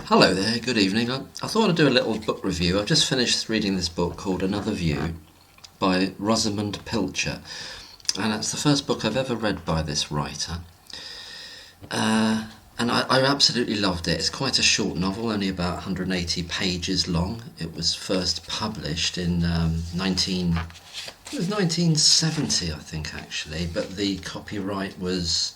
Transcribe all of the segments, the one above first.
Hello there, good evening. I thought I'd do a little book review. I've just finished reading this book called Another View by Rosamunde Pilcher, and it's the first book I've ever read by this writer. And I absolutely loved it. It's quite a short novel, only about 180 pages long. It was first published in 1970, I think, actually, but the copyright was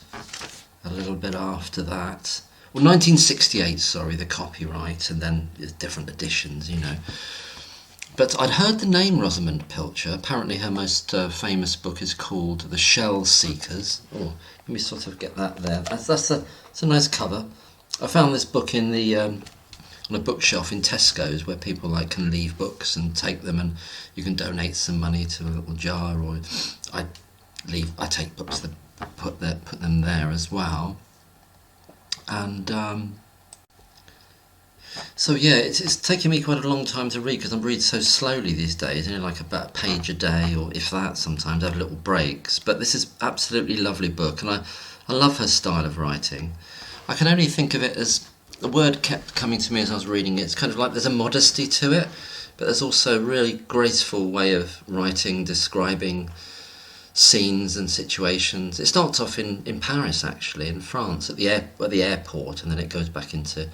a little bit after that. Well, 1968, sorry, the copyright, and then different editions, you know. But I'd heard the name Rosamunde Pilcher. Apparently her most famous book is called The Shell Seekers. Oh, let me sort of get that there. That's a nice cover. I found this book in the on a bookshelf in Tesco's, where people can leave books and take them, and you can donate some money to a little jar, or I take books that put them there as well. And so yeah, it's taken me quite a long time to read, because I'm reading so slowly these days, like about a page a day, or if that. Sometimes I have little breaks, but this is absolutely lovely book, and I love her style of writing. I can only think of it as, the word kept coming to me as I was reading it, it's kind of like there's a modesty to it, but there's also a really graceful way of writing, describing scenes and situations. It starts off in Paris, actually, in France, at the airport, and then it goes back into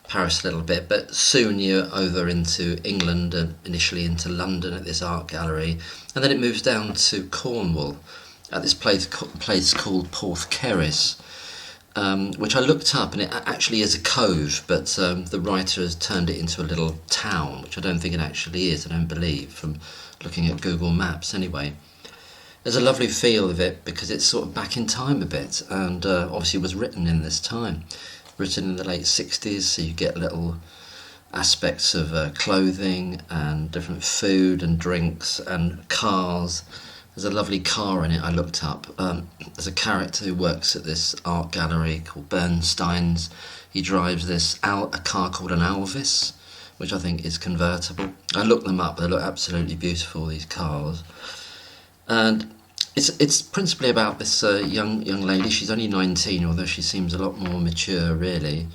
Paris a little bit, but soon you're over into England, and initially into London at this art gallery, and then it moves down to Cornwall at this place called Porthcerris, which I looked up, and it actually is a cove, but the writer has turned it into a little town, which I don't think it actually is, I don't believe, from looking at Google Maps anyway. There's a lovely feel of it, because it's sort of back in time a bit, and obviously was written in this time, written in the late 60s, so you get little aspects of clothing and different food and drinks and cars. There's a lovely car in it I looked up. There's a character who works at this art gallery called Bernstein's. He drives a car called an Alvis, which I think is convertible. I looked them up, they look absolutely beautiful, these cars. And it's principally about this young lady. She's only 19, although she seems a lot more mature, really.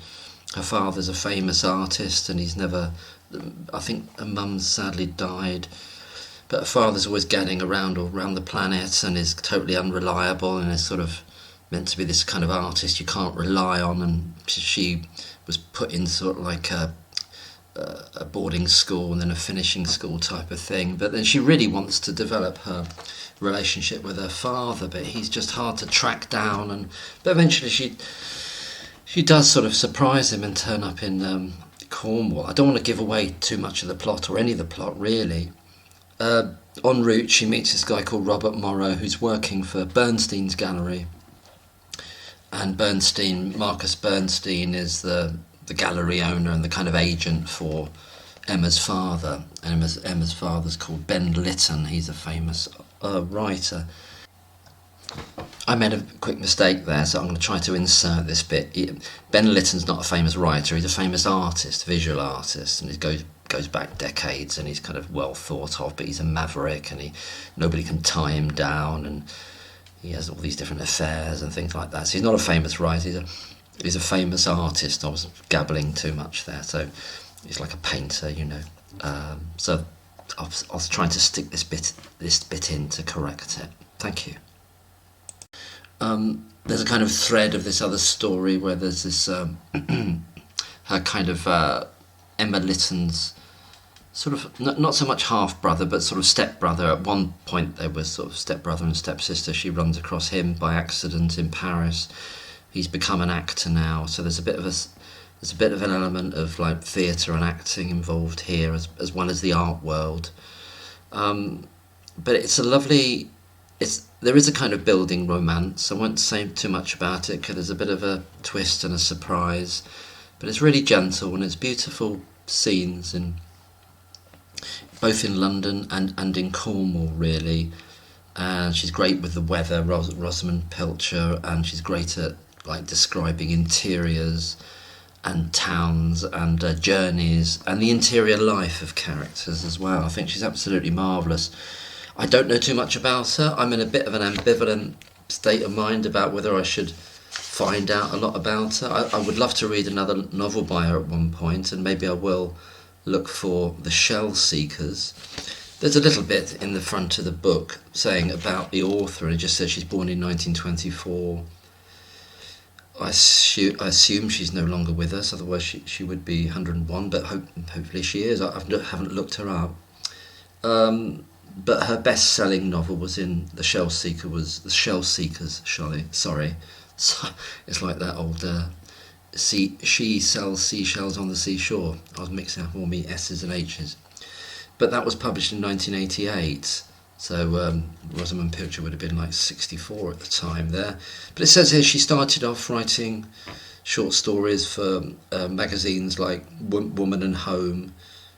Her father's a famous artist, and I think her mum's sadly died, but her father's always getting around all around the planet, and is totally unreliable, and is sort of meant to be this kind of artist you can't rely on, and she was put in sort of like a boarding school and then a finishing school type of thing, but then she really wants to develop her relationship with her father, but he's just hard to track down, but eventually she does sort of surprise him and turn up in Cornwall. I don't want to give away too much of the plot, or any of the plot really. En route she meets this guy called Robert Morrow, who's working for Bernstein's gallery, and Marcus Bernstein is the gallery owner and the kind of agent for Emma's father. And Emma's father's called Ben Lytton. He's a famous writer. I made a quick mistake there, so I'm going to try to insert this bit. Ben Lytton's not a famous writer, he's a famous artist, visual artist, and he goes back decades, and he's kind of well thought of, but he's a maverick, and nobody can tie him down, and he has all these different affairs and things like that. So he's not a famous writer, he's a famous artist. I was gabbling too much there, so he's like a painter, so I was trying to stick this bit in to correct it. Thank you. There's a kind of thread of this other story where there's this her kind of Emma Lytton's sort of not so much half brother, but sort of stepbrother. At one point they were sort of stepbrother and stepsister. She runs across him by accident in Paris. He's become an actor now, so there's a bit of an element of like theatre and acting involved here, as well as the art world. But it's a lovely. There is a kind of building romance. I won't say too much about it, because there's a bit of a twist and a surprise, but it's really gentle, and it's beautiful scenes both in London and in Cornwall, really. And she's great with the weather, Rosamunde Pilcher, and she's great at describing interiors and towns and journeys, and the interior life of characters as well. I think she's absolutely marvellous. I don't know too much about her. I'm in a bit of an ambivalent state of mind about whether I should find out a lot about her. I would love to read another novel by her at one point, and maybe I will look for The Shell Seekers. There's a little bit in the front of the book saying about the author, and it just says she's born in 1924. I assume she's no longer with us, otherwise she would be 101, but hopefully she is. I haven't looked her up. But her best-selling novel was in The Shell Seekers. Sorry. So, it's like that old she sells seashells on the seashore. I was mixing up all my S's and H's. But that was published in 1988. So Rosamunde Pilcher would have been like 64 at the time there. But it says here she started off writing short stories for magazines like Woman and Home,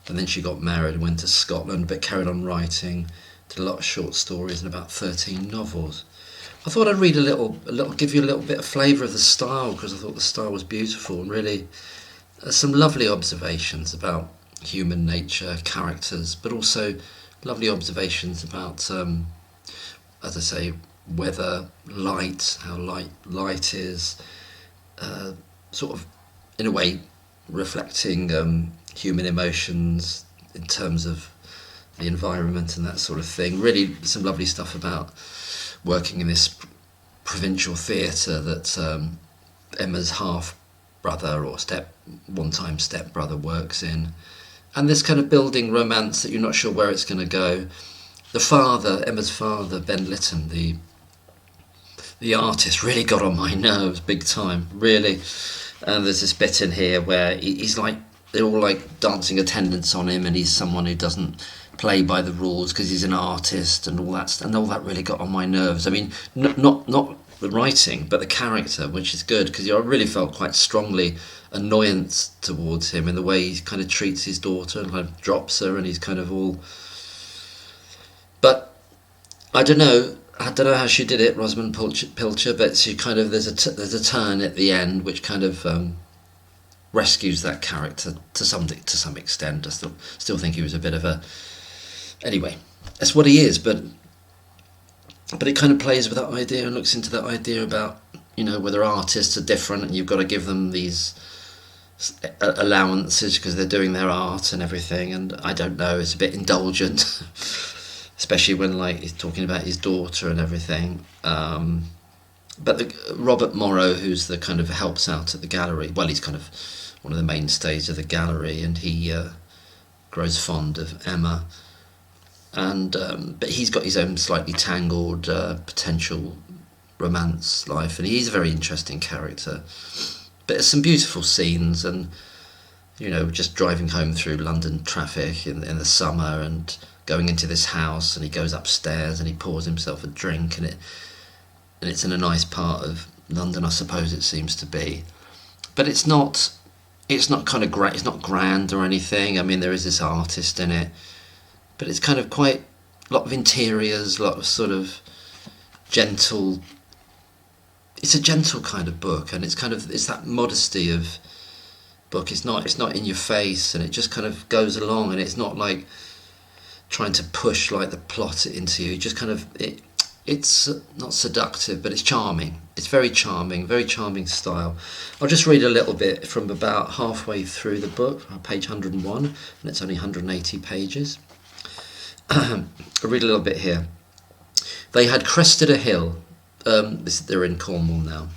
and then she got married and went to Scotland, but carried on writing, did a lot of short stories and about 13 novels. I thought I'd read a little, give you a little bit of flavour of the style, because I thought the style was beautiful, and really some lovely observations about human nature, characters, but also lovely observations about, as I say, weather, light, how light is, sort of, in a way, reflecting human emotions in terms of the environment and that sort of thing. Really some lovely stuff about working in this provincial theatre that Emma's half-brother or one-time step-brother works in. And this kind of building romance that you're not sure where it's going to go. The father, Emma's father, Ben Lytton, the artist, really got on my nerves big time, really. And there's this bit in here where he's like, they're all like dancing attendance on him, and he's someone who doesn't play by the rules because he's an artist and all that. And all that really got on my nerves. I mean, not the writing, but the character, which is good, because I really felt quite strongly annoyance towards him in the way he kind of treats his daughter and kind of drops her, and he's kind of all. But I don't know how she did it, Rosamunde Pilcher, but she kind of there's a turn at the end which kind of rescues that character to some extent. I still think he was a bit of a. Anyway, that's what he is, but it kind of plays with that idea and looks into that idea about, you know, whether artists are different and you've got to give them these allowances because they're doing their art and everything. And I don't know, it's a bit indulgent, especially when like he's talking about his daughter and everything. But Robert Morrow, who's the kind of helps out at the gallery, well, he's kind of one of the mainstays of the gallery, and he grows fond of Emma. And but he's got his own slightly tangled potential romance life, and he's a very interesting character. But there's some beautiful scenes, and you know, just driving home through London traffic in the summer, and going into this house, and he goes upstairs and he pours himself a drink, and it's in a nice part of London, I suppose it seems to be. But it's not kind of great. It's not grand or anything. I mean, there is this artist in it. But it's kind of quite a lot of interiors, a lot of sort of gentle. It's a gentle kind of book, and it's that modesty of book. It's not in your face, and it just kind of goes along, and it's not like trying to push like the plot into you. Just kind of it's not seductive, but it's charming. It's very charming style. I'll just read a little bit from about halfway through the book, page 101, and it's only 180 pages. I'll read a little bit here. They had crested a hill. They're in Cornwall now.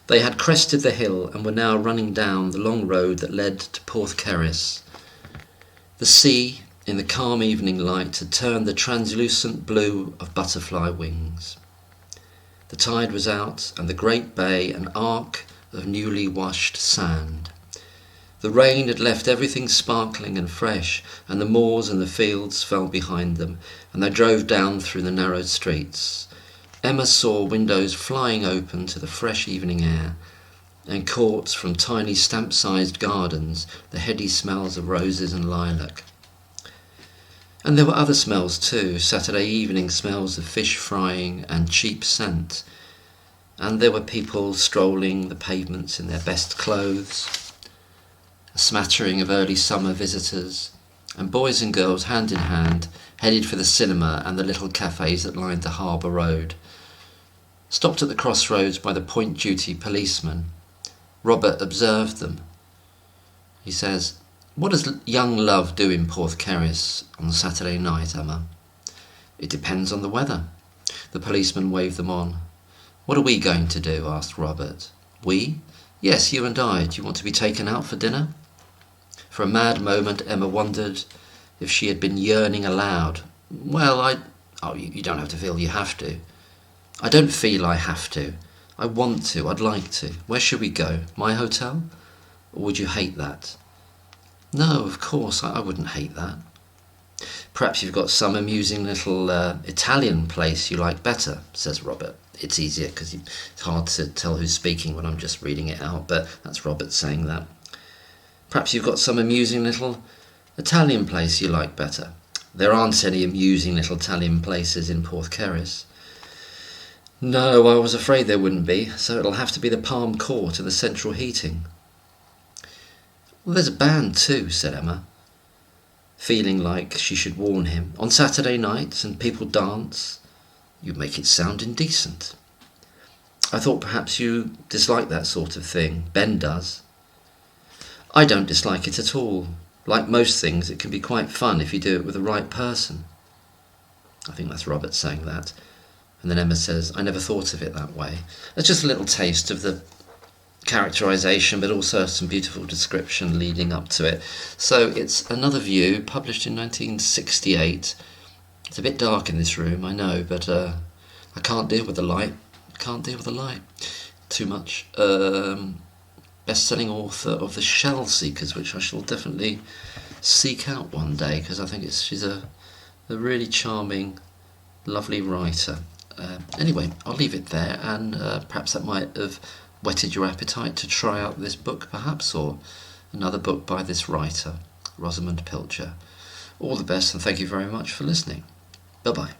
They had crested the hill and were now running down the long road that led to Porthkerris. The sea, in the calm evening light, had turned the translucent blue of butterfly wings. The tide was out, and the great bay an arc of newly washed sand. The rain had left everything sparkling and fresh, and the moors and the fields fell behind them, and they drove down through the narrow streets. Emma saw windows flying open to the fresh evening air, and caught from tiny stamp-sized gardens the heady smells of roses and lilac. And there were other smells too, Saturday evening smells of fish frying and cheap scent. And there were people strolling the pavements in their best clothes, a smattering of early summer visitors, and boys and girls hand in hand headed for the cinema and the little cafes that lined the harbour road. Stopped at the crossroads by the point duty policeman, Robert observed them. He says, "What does young love do in Porthcaris on Saturday night, Emma?" "It depends on the weather." The policeman waved them on. "What are we going to do?" asked Robert. "We?" "Yes, you and I. Do you want to be taken out for dinner?" For a mad moment Emma wondered if she had been yearning aloud. "Well, you don't have to feel you have to." "I don't feel I have to. I want to. I'd like to. Where should we go? My hotel? Or would you hate that?" "No, of course, I wouldn't hate that." "Perhaps you've got some amusing little Italian place you like better," says Robert. It's easier because it's hard to tell who's speaking when I'm just reading it out, but that's Robert saying that. "Perhaps you've got some amusing little Italian place you like better." "There aren't any amusing little Italian places in Porthcaris." "No, I was afraid there wouldn't be, so it'll have to be the Palm Court and the central heating." "Well, there's a band too," said Emma, feeling like she should warn him. "On Saturday nights, and people dance." "You make it sound indecent." "I thought perhaps you dislike that sort of thing. Ben does." "I don't dislike it at all. Like most things, it can be quite fun if you do it with the right person." I think that's Robert saying that. And then Emma says, "I never thought of it that way." That's just a little taste of the characterisation, but also some beautiful description leading up to it. So it's Another View, published in 1968. It's a bit dark in this room, I know, but I can't deal with the light. Too much. Best-selling author of The Shell Seekers, which I shall definitely seek out one day, because I think she's a really charming, lovely writer. Anyway, I'll leave it there, and perhaps that might have whetted your appetite to try out this book, perhaps, or another book by this writer, Rosamunde Pilcher. All the best, and thank you very much for listening. Bye-bye.